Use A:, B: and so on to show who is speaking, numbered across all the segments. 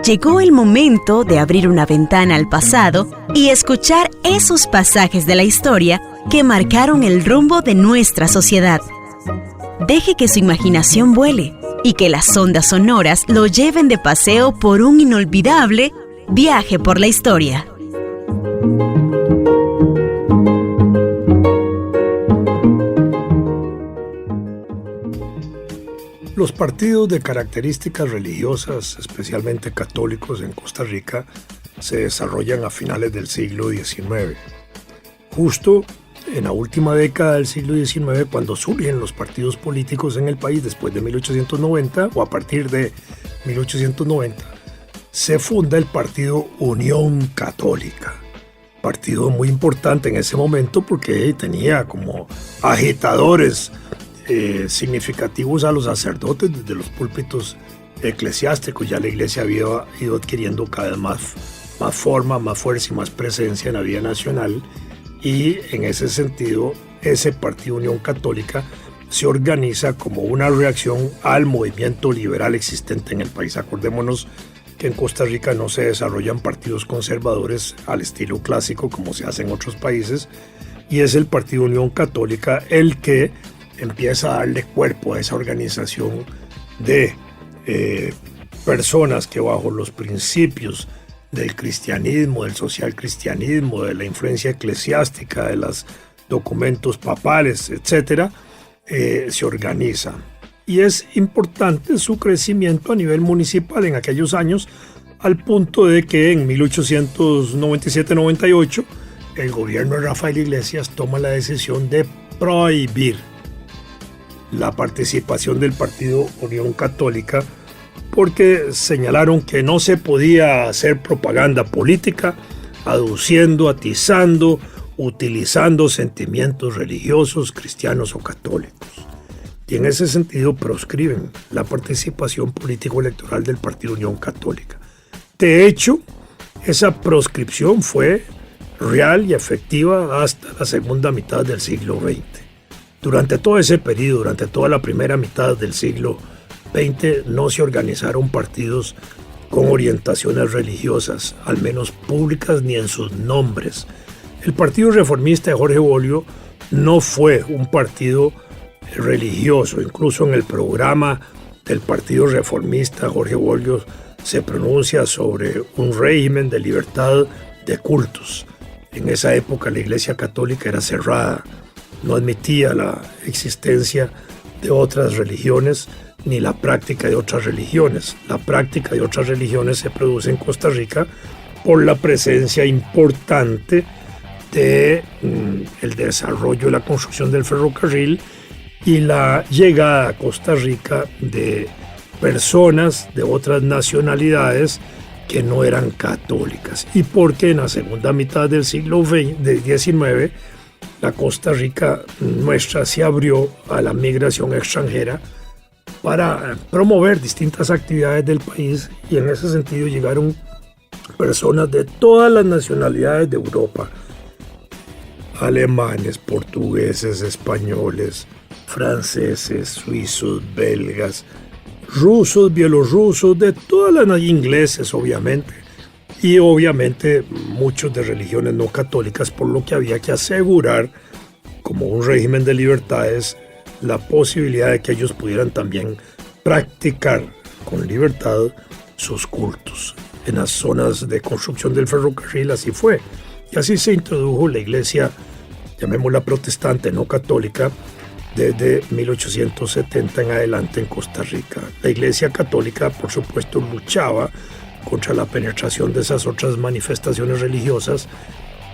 A: llegó el momento de abrir una ventana al pasado y escuchar esos pasajes de la historia que marcaron el rumbo de nuestra sociedad. Deje que su imaginación vuele y que las ondas sonoras lo lleven de paseo por un inolvidable viaje por la historia.
B: Los partidos de características religiosas, especialmente católicos en Costa Rica, se desarrollan a finales del siglo XIX. Justo en la última década del siglo XIX, cuando surgen los partidos políticos en el país después de 1890 o a partir de 1890, se funda el partido Unión Católica. Partido muy importante en ese momento porque tenía como agitadores significativos a los sacerdotes desde los púlpitos eclesiásticos. Ya la iglesia había ido adquiriendo cada vez más forma, más fuerza y más presencia en la vida nacional, y en ese sentido ese partido Unión Católica se organiza como una reacción al movimiento liberal existente en el país. Acordémonos que en Costa Rica no se desarrollan partidos conservadores al estilo clásico como se hace en otros países, y es el partido Unión Católica el que empieza a darle cuerpo a esa organización de personas que bajo los principios del cristianismo, del social cristianismo, de la influencia eclesiástica, de los documentos papales, etc., se organiza. Y es importante su crecimiento a nivel municipal en aquellos años, al punto de que en 1897-98 el gobierno de Rafael Iglesias toma la decisión de prohibir la participación del partido Unión Católica, porque señalaron que no se podía hacer propaganda política aduciendo, atizando, utilizando sentimientos religiosos, cristianos o católicos. Y en ese sentido proscriben la participación político-electoral del partido Unión Católica. De hecho, esa proscripción fue real y efectiva hasta la segunda mitad del siglo XX. Durante todo ese periodo, durante toda la primera mitad del siglo XX, no se organizaron partidos con orientaciones religiosas, al menos públicas ni en sus nombres. El Partido Reformista de Jorge Bolio no fue un partido religioso. Incluso en el programa del Partido Reformista, Jorge Bolio se pronuncia sobre un régimen de libertad de cultos. En esa época la Iglesia Católica era cerrada, no admitía la existencia de otras religiones ni la práctica de otras religiones. La práctica de otras religiones se produce en Costa Rica por la presencia importante de el desarrollo y la construcción del ferrocarril y la llegada a Costa Rica de personas de otras nacionalidades que no eran católicas, y porque en la segunda mitad del siglo XIX la Costa Rica nuestra se abrió a la migración extranjera para promover distintas actividades del país, y en ese sentido llegaron personas de todas las nacionalidades de Europa: alemanes, portugueses, españoles, franceses, suizos, belgas, rusos, bielorrusos, de todas las ingleses obviamente, y obviamente muchos de religiones no católicas, por lo que había que asegurar, como un régimen de libertades, la posibilidad de que ellos pudieran también practicar con libertad sus cultos. En las zonas de construcción del ferrocarril así fue, y así se introdujo la iglesia, llamémosla protestante, no católica, desde 1870 en adelante en Costa Rica. La iglesia católica, por supuesto, luchaba contra la penetración de esas otras manifestaciones religiosas,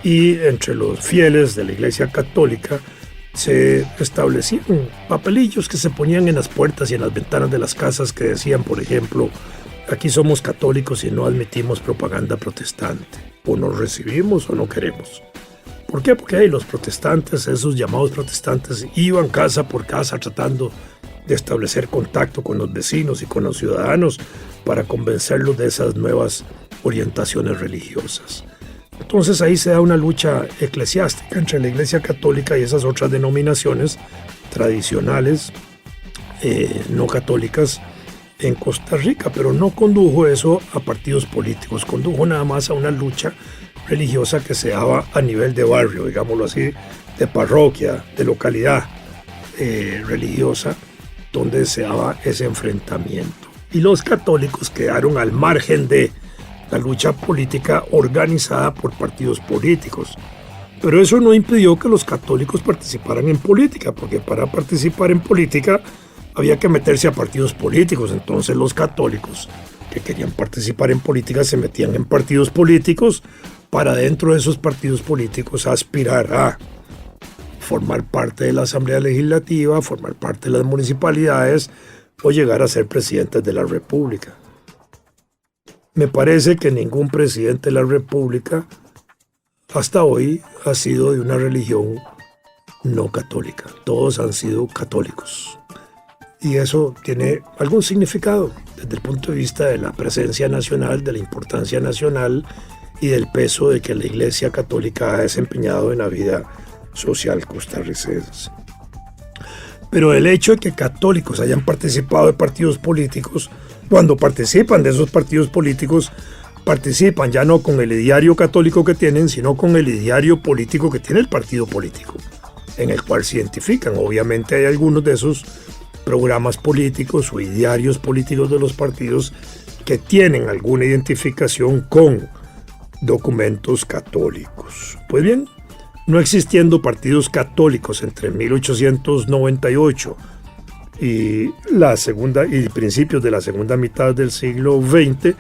B: y entre los fieles de la iglesia católica se establecían papelillos que se ponían en las puertas y en las ventanas de las casas que decían, por ejemplo: aquí somos católicos y no admitimos propaganda protestante, o nos recibimos o no queremos. ¿Por qué? Porque los protestantes, esos llamados protestantes, iban casa por casa tratando de establecer contacto con los vecinos y con los ciudadanos para convencerlos de esas nuevas orientaciones religiosas. Entonces ahí se da una lucha eclesiástica entre la Iglesia Católica y esas otras denominaciones tradicionales no católicas, en Costa Rica, pero no condujo eso a partidos políticos, condujo nada más a una lucha religiosa que se daba a nivel de barrio, digámoslo así, de parroquia, de localidad religiosa, donde se daba ese enfrentamiento. Y los católicos quedaron al margen de la lucha política organizada por partidos políticos. Pero eso no impidió que los católicos participaran en política, porque para participar en política había que meterse a partidos políticos. Entonces los católicos que querían participar en política se metían en partidos políticos para dentro de esos partidos políticos aspirar a formar parte de la Asamblea Legislativa, formar parte de las municipalidades o llegar a ser presidentes de la República. Me parece que ningún presidente de la República hasta hoy ha sido de una religión no católica. Todos han sido católicos. Y eso tiene algún significado desde el punto de vista de la presencia nacional, de la importancia nacional y del peso de que la Iglesia Católica ha desempeñado en la vida social costarricense. Pero el hecho de que católicos hayan participado de partidos políticos, cuando participan de esos partidos políticos, participan ya no con el ideario católico que tienen, sino con el ideario político que tiene el partido político, en el cual se identifican. Obviamente hay algunos de esos programas políticos o idearios políticos de los partidos que tienen alguna identificación con documentos católicos. Pues bien, no existiendo partidos católicos entre 1898 y principios de la segunda mitad del siglo XX,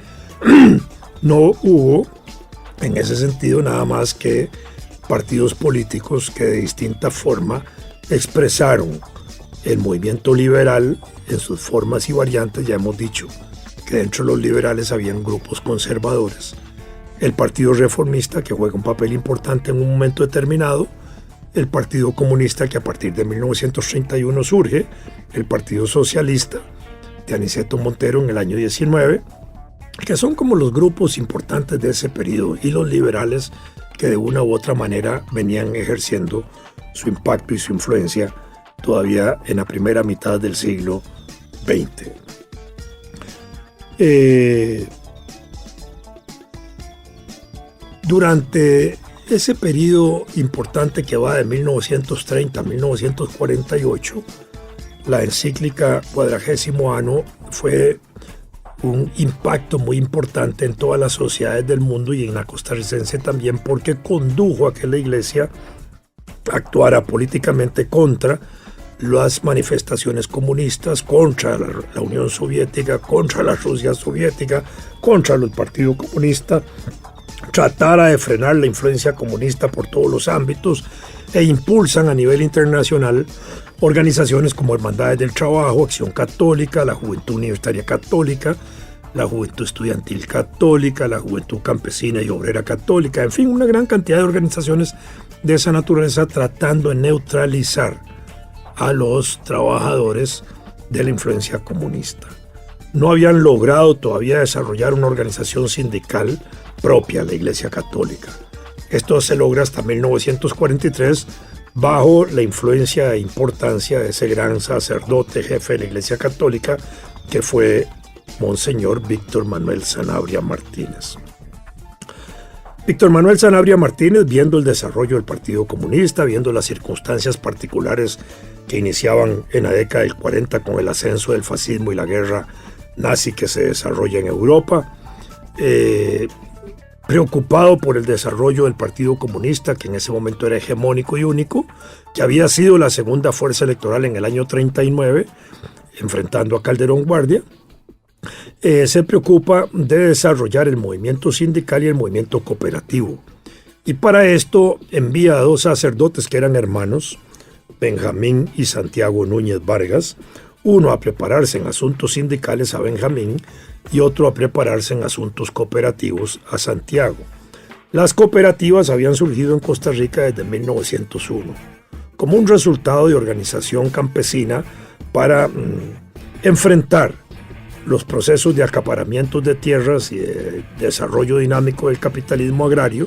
B: no hubo en ese sentido nada más que partidos políticos que de distinta forma expresaron el movimiento liberal en sus formas y variantes. Ya hemos dicho que dentro de los liberales habían grupos conservadores, el Partido Reformista, que juega un papel importante en un momento determinado, el Partido Comunista, que a partir de 1931 surge, el Partido Socialista de Aniceto Montero en el año 19, que son como los grupos importantes de ese periodo, y los liberales que de una u otra manera venían ejerciendo su impacto y su influencia todavía en la primera mitad del siglo XX. Durante ese periodo importante que va de 1930 a 1948, la encíclica Quadragésimo Anno fue un impacto muy importante en todas las sociedades del mundo y en la costarricense también, porque condujo a que la Iglesia actuara políticamente contra las manifestaciones comunistas, contra la Unión Soviética, contra la Rusia soviética, contra el Partido Comunista, tratara de frenar la influencia comunista por todos los ámbitos, e impulsan a nivel internacional organizaciones como Hermandades del Trabajo, Acción Católica, la Juventud Universitaria Católica, la Juventud Estudiantil Católica, la Juventud Campesina y Obrera Católica, en fin, una gran cantidad de organizaciones de esa naturaleza tratando de neutralizar a los trabajadores de la influencia comunista. No habían logrado todavía desarrollar una organización sindical propia a la Iglesia Católica. Esto se logra hasta 1943 bajo la influencia e importancia de ese gran sacerdote jefe de la Iglesia Católica que fue Monseñor Víctor Manuel Sanabria Martínez. Víctor Manuel Sanabria Martínez, viendo el desarrollo del Partido Comunista, viendo las circunstancias particulares que iniciaban en la década del 40 con el ascenso del fascismo y la guerra nazi que se desarrolla en Europa, preocupado por el desarrollo del Partido Comunista, que en ese momento era hegemónico y único, que había sido la segunda fuerza electoral en el año 39, enfrentando a Calderón Guardia, se preocupa de desarrollar el movimiento sindical y el movimiento cooperativo. Y para esto envía a dos sacerdotes que eran hermanos, Benjamín y Santiago Núñez Vargas, uno a prepararse en asuntos sindicales a Benjamín y otro a prepararse en asuntos cooperativos a Santiago. Las cooperativas habían surgido en Costa Rica desde 1901, como un resultado de organización campesina para enfrentar los procesos de acaparamientos de tierras y de desarrollo dinámico del capitalismo agrario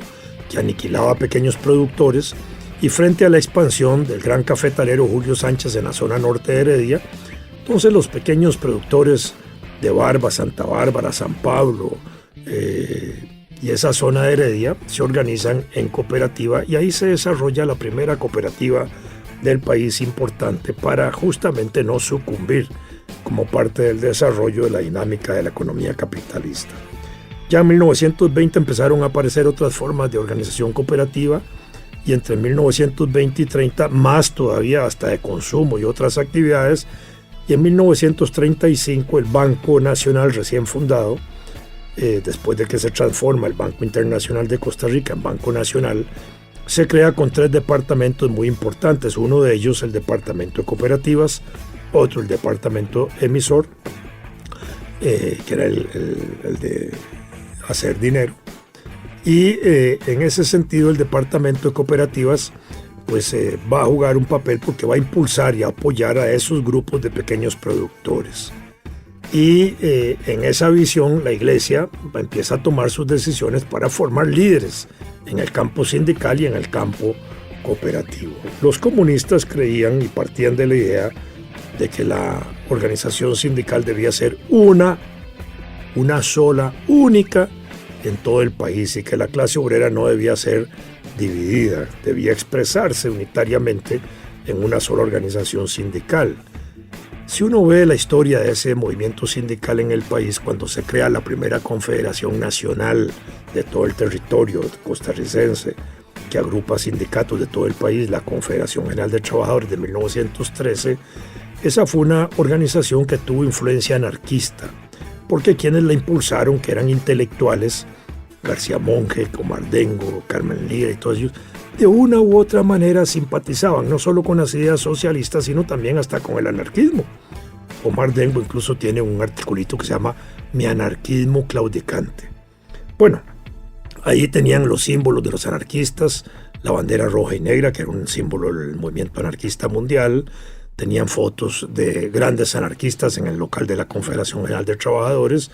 B: que aniquilaba a pequeños productores, y frente a la expansión del gran cafetalero Julio Sánchez en la zona norte de Heredia. Entonces los pequeños productores de Barba, Santa Bárbara, San Pablo y esa zona de Heredia se organizan en cooperativa y ahí se desarrolla la primera cooperativa del país importante para justamente no sucumbir como parte del desarrollo de la dinámica de la economía capitalista. Ya en 1920 empezaron a aparecer otras formas de organización cooperativa y entre 1920 y 30 más todavía hasta de consumo y otras actividades, y en 1935 el Banco Nacional recién fundado, después de que se transforma el Banco Internacional de Costa Rica en Banco Nacional, se crea con 3 departamentos muy importantes, uno de ellos el departamento de cooperativas, otro el departamento emisor, que era el de hacer dinero, y en ese sentido el departamento de cooperativas pues va a jugar un papel porque va a impulsar y apoyar a esos grupos de pequeños productores. Y en esa visión la Iglesia empieza a tomar sus decisiones para formar líderes en el campo sindical y en el campo cooperativo. Los comunistas creían y partían de la idea de que la organización sindical debía ser una sola, única en todo el país y que la clase obrera no debía ser dividida, debía expresarse unitariamente en una sola organización sindical. Si uno ve la historia de ese movimiento sindical en el país, cuando se crea la primera confederación nacional de todo el territorio costarricense, que agrupa sindicatos de todo el país, la Confederación General de Trabajadores de 1913, esa fue una organización que tuvo influencia anarquista, porque quienes la impulsaron, que eran intelectuales, García Monge, Comardengo, Carmen Lira y todos ellos, de una u otra manera simpatizaban, no solo con las ideas socialistas, sino también hasta con el anarquismo. Comardengo incluso tiene un articulito que se llama Mi anarquismo claudicante. Bueno, ahí tenían los símbolos de los anarquistas, la bandera roja y negra, que era un símbolo del movimiento anarquista mundial. Tenían fotos de grandes anarquistas en el local de la Confederación General de Trabajadores,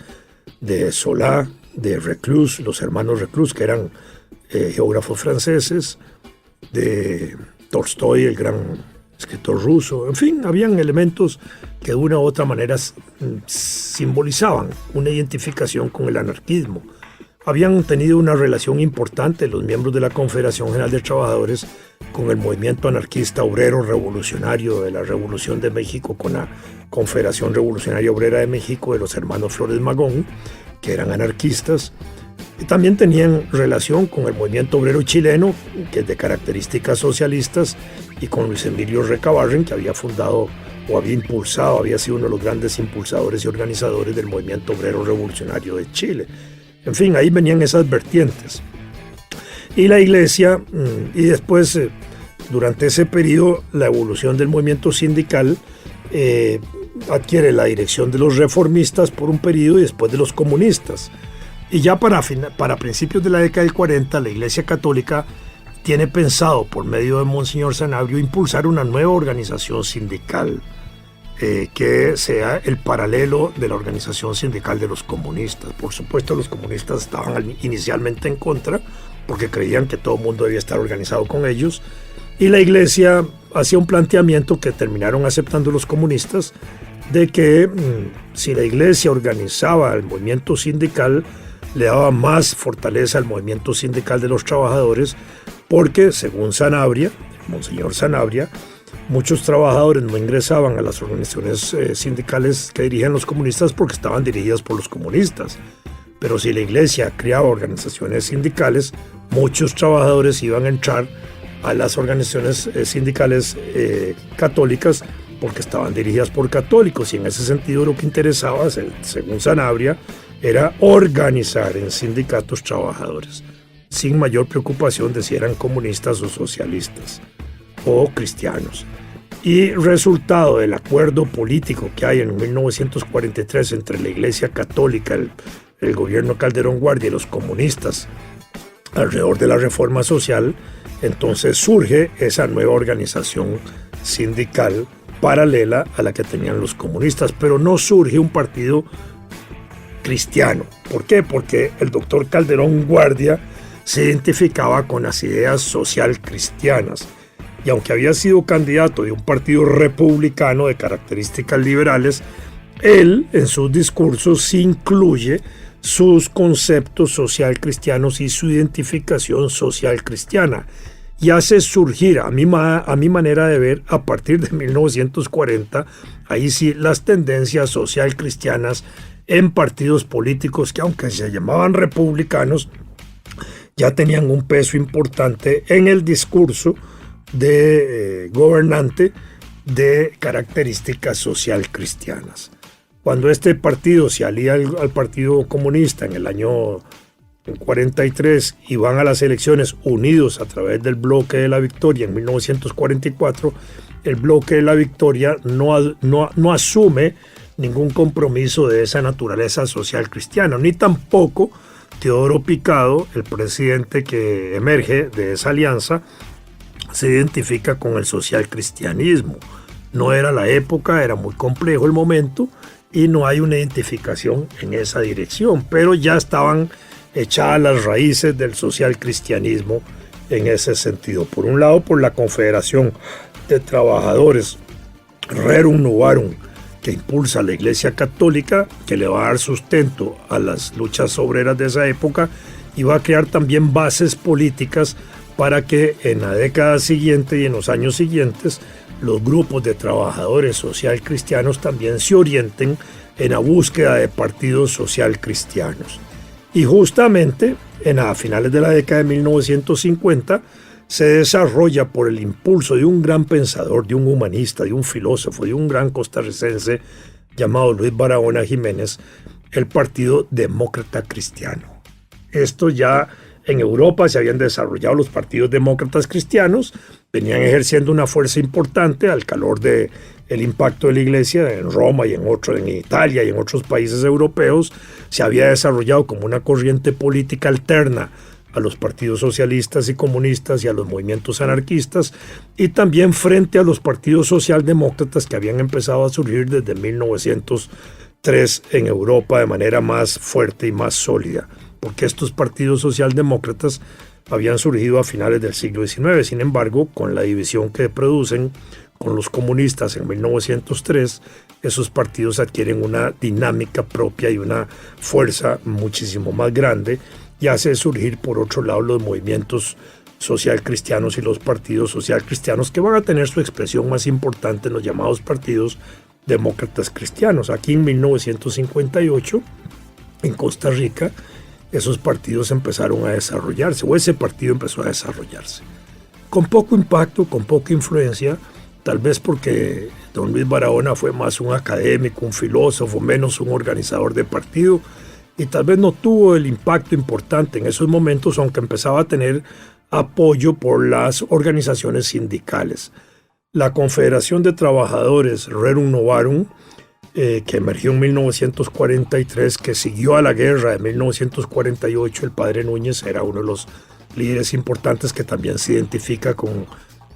B: de Solá, de Reclus, los hermanos Reclus, que eran geógrafos franceses, de Tolstoy, el gran escritor ruso. En fin, habían elementos que de una u otra manera simbolizaban una identificación con el anarquismo. Habían tenido una relación importante los miembros de la Confederación General de Trabajadores con el movimiento anarquista obrero revolucionario de la Revolución de México, con la Confederación Revolucionaria Obrera de México de los hermanos Flores Magón, que eran anarquistas. Y también tenían relación con el movimiento obrero chileno, que es de características socialistas, y con Luis Emilio Recabarren, que había fundado o había impulsado, había sido uno de los grandes impulsadores y organizadores del movimiento obrero revolucionario de Chile. En fin, ahí venían esas vertientes. Y la Iglesia, y después, durante ese periodo, la evolución del movimiento sindical adquiere la dirección de los reformistas por un periodo y después de los comunistas. Y ya para principios de la década del 40, la Iglesia Católica tiene pensado, por medio de Monseñor Sanabria, impulsar una nueva organización sindical que sea el paralelo de la organización sindical de los comunistas. Por supuesto, los comunistas estaban inicialmente en contra, porque creían que todo el mundo debía estar organizado con ellos, y la Iglesia hacía un planteamiento que terminaron aceptando los comunistas, de que si la Iglesia organizaba el movimiento sindical, le daba más fortaleza al movimiento sindical de los trabajadores, porque según Sanabria, Monseñor Sanabria, muchos trabajadores no ingresaban a las organizaciones sindicales que dirigían los comunistas porque estaban dirigidas por los comunistas. Pero si la Iglesia creaba organizaciones sindicales, muchos trabajadores iban a entrar a las organizaciones sindicales católicas porque estaban dirigidas por católicos, y en ese sentido lo que interesaba, según Sanabria, era organizar en sindicatos trabajadores, sin mayor preocupación de si eran comunistas o socialistas o cristianos. Y resultado del acuerdo político que hay en 1943 entre la Iglesia Católica, el gobierno Calderón Guardia y los comunistas alrededor de la reforma social, entonces surge esa nueva organización sindical paralela a la que tenían los comunistas, pero no surge un partido cristiano. ¿Por qué? Porque el doctor Calderón Guardia se identificaba con las ideas social cristianas, y aunque había sido candidato de un partido republicano de características liberales, él en sus discursos sí incluye sus conceptos social cristianos y su identificación social cristiana, y hace surgir, a mi manera de ver, a partir de 1940, ahí sí, las tendencias social cristianas en partidos políticos que, aunque se llamaban republicanos, ya tenían un peso importante en el discurso de gobernante de características social cristianas. Cuando este partido se alía al Partido Comunista en el año 43 y van a las elecciones unidos a través del Bloque de la Victoria en 1944, el Bloque de la Victoria no asume ningún compromiso de esa naturaleza social cristiana, ni tampoco Teodoro Picado, el presidente que emerge de esa alianza, se identifica con el social cristianismo. No era la época, era muy complejo el momento y no hay una identificación en esa dirección, pero ya estaban echadas las raíces del social cristianismo en ese sentido. Por un lado, por la Confederación de Trabajadores Rerum Novarum, que impulsa a la Iglesia Católica, que le va a dar sustento a las luchas obreras de esa época y va a crear también bases políticas para que en la década siguiente y en los años siguientes los grupos de trabajadores social cristianos también se orienten en la búsqueda de partidos social cristianos. Y justamente a finales de la década de 1950 se desarrolla, por el impulso de un gran pensador, de un humanista, de un filósofo, de un gran costarricense llamado Luis Barahona Jiménez, el Partido Demócrata Cristiano. Esto ya en Europa se habían desarrollado los partidos demócratas cristianos, venían ejerciendo una fuerza importante al calor del impacto de la Iglesia en Roma y en Italia y en otros países europeos. Se había desarrollado como una corriente política alterna a los partidos socialistas y comunistas y a los movimientos anarquistas, y también frente a los partidos socialdemócratas que habían empezado a surgir desde 1903 en Europa de manera más fuerte y más sólida, porque estos partidos socialdemócratas habían surgido a finales del siglo XIX. Sin embargo, con la división que producen con los comunistas en 1903, esos partidos adquieren una dinámica propia y una fuerza muchísimo más grande, y hace surgir por otro lado los movimientos social cristianos y los partidos social cristianos, que van a tener su expresión más importante en los llamados partidos demócratas cristianos. Aquí en 1958, en Costa Rica, esos partidos empezaron a desarrollarse, o ese partido empezó a desarrollarse. Con poco impacto, con poca influencia, tal vez porque don Luis Barahona fue más un académico, un filósofo, menos un organizador de partido, y tal vez no tuvo el impacto importante en esos momentos, aunque empezaba a tener apoyo por las organizaciones sindicales. La Confederación de Trabajadores Rerum Novarum, que emergió en 1943, que siguió a la guerra de 1948, el padre Núñez era uno de los líderes importantes que también se identifica con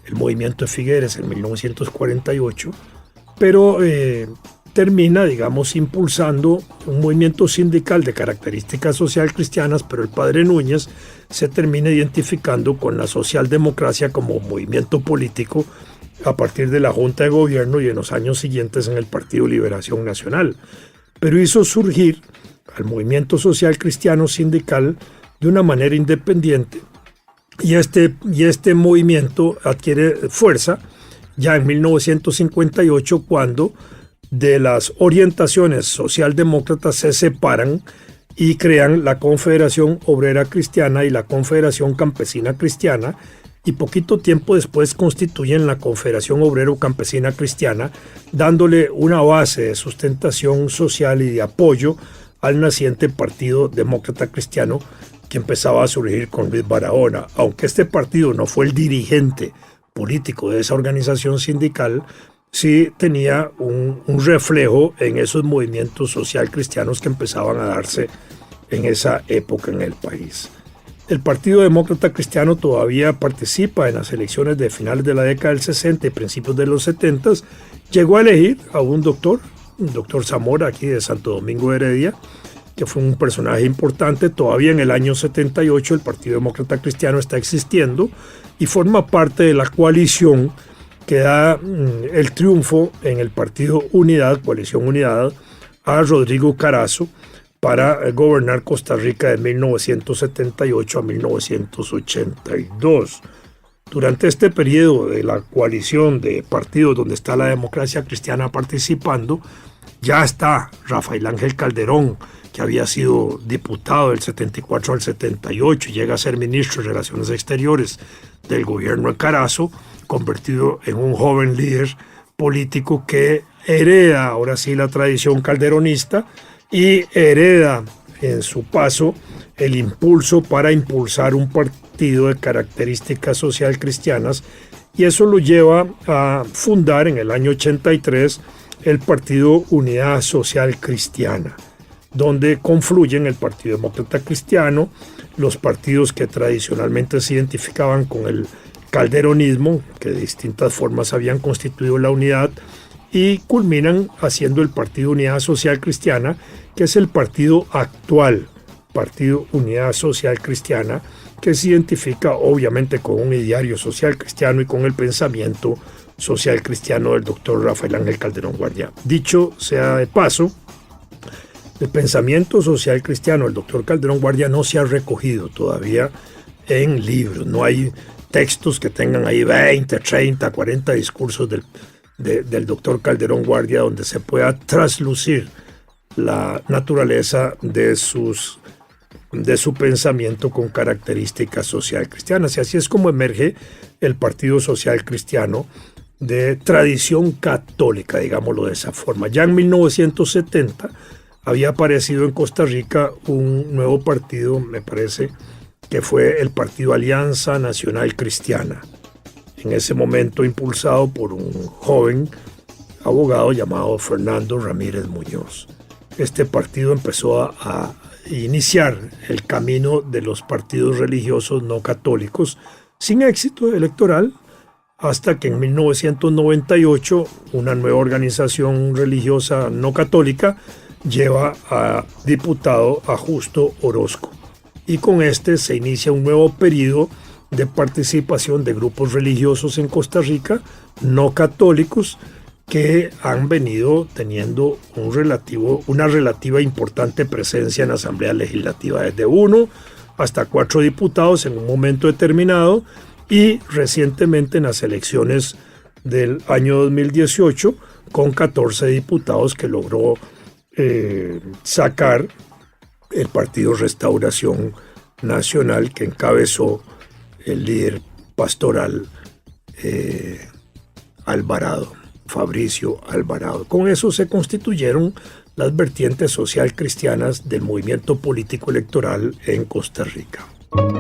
B: el movimiento de Figueres en 1948, pero termina, digamos, impulsando un movimiento sindical de características social cristianas, pero el padre Núñez se termina identificando con la socialdemocracia como movimiento político a partir de la Junta de Gobierno y en los años siguientes en el Partido Liberación Nacional. Pero hizo surgir al movimiento social cristiano sindical de una manera independiente, y este movimiento adquiere fuerza ya en 1958, cuando de las orientaciones socialdemócratas se separan y crean la Confederación Obrera Cristiana y la Confederación Campesina Cristiana, y poquito tiempo después constituyen la Confederación Obrero Campesina Cristiana, dándole una base de sustentación social y de apoyo al naciente Partido Demócrata Cristiano, que empezaba a surgir con Luis Barahona. Aunque este partido no fue el dirigente político de esa organización sindical, sí tenía un reflejo en esos movimientos social cristianos que empezaban a darse en esa época en el país. El Partido Demócrata Cristiano todavía participa en las elecciones de finales de la década del 60 y principios de los 70. Llegó a elegir a un doctor Zamora, aquí de Santo Domingo de Heredia, que fue un personaje importante. Todavía en el año 78 el Partido Demócrata Cristiano está existiendo y forma parte de la coalición que da el triunfo en el partido Unidad, Coalición Unidad, a Rodrigo Carazo para gobernar Costa Rica de 1978 a 1982. Durante este periodo de la coalición de partidos donde está la Democracia Cristiana participando, ya está Rafael Ángel Calderón, que había sido diputado del 74 al 78 y llega a ser ministro de Relaciones Exteriores del gobierno de Carazo, convertido en un joven líder político que hereda ahora sí la tradición calderonista y hereda en su paso el impulso para impulsar un partido de características social cristianas, y eso lo lleva a fundar en el año 83 el Partido Unidad Social Cristiana, donde confluyen el Partido Demócrata Cristiano, los partidos que tradicionalmente se identificaban con el calderonismo, que de distintas formas habían constituido la unidad, y culminan haciendo el Partido Unidad Social Cristiana, que es el partido actual, Partido Unidad Social Cristiana, que se identifica obviamente con un ideario social cristiano y con el pensamiento social cristiano del doctor Rafael Ángel Calderón Guardia. Dicho sea de paso, el pensamiento social cristiano del doctor Calderón Guardia no se ha recogido todavía en libros. No hay textos que tengan ahí 20, 30, 40 discursos del doctor Calderón Guardia donde se pueda traslucir la naturaleza de su pensamiento con características social cristianas. Y así es como emerge el Partido Social Cristiano de tradición católica, digámoslo de esa forma. Ya en 1970 había aparecido en Costa Rica un nuevo partido, me parece, que fue el Partido Alianza Nacional Cristiana, en ese momento impulsado por un joven abogado llamado Fernando Ramírez Muñoz. Este partido empezó a iniciar el camino de los partidos religiosos no católicos sin éxito electoral, hasta que en 1998 una nueva organización religiosa no católica lleva a diputado a Justo Orozco, y con este se inicia un nuevo periodo de participación de grupos religiosos en Costa Rica no católicos que han venido teniendo una relativa importante presencia en la Asamblea Legislativa, desde 1 hasta 4 diputados en un momento determinado, y recientemente en las elecciones del año 2018 con 14 diputados que logró sacar el Partido Restauración Nacional, que encabezó el líder pastoral Alvarado, Fabricio Alvarado. Con eso se constituyeron las vertientes social cristianas del movimiento político electoral en Costa Rica.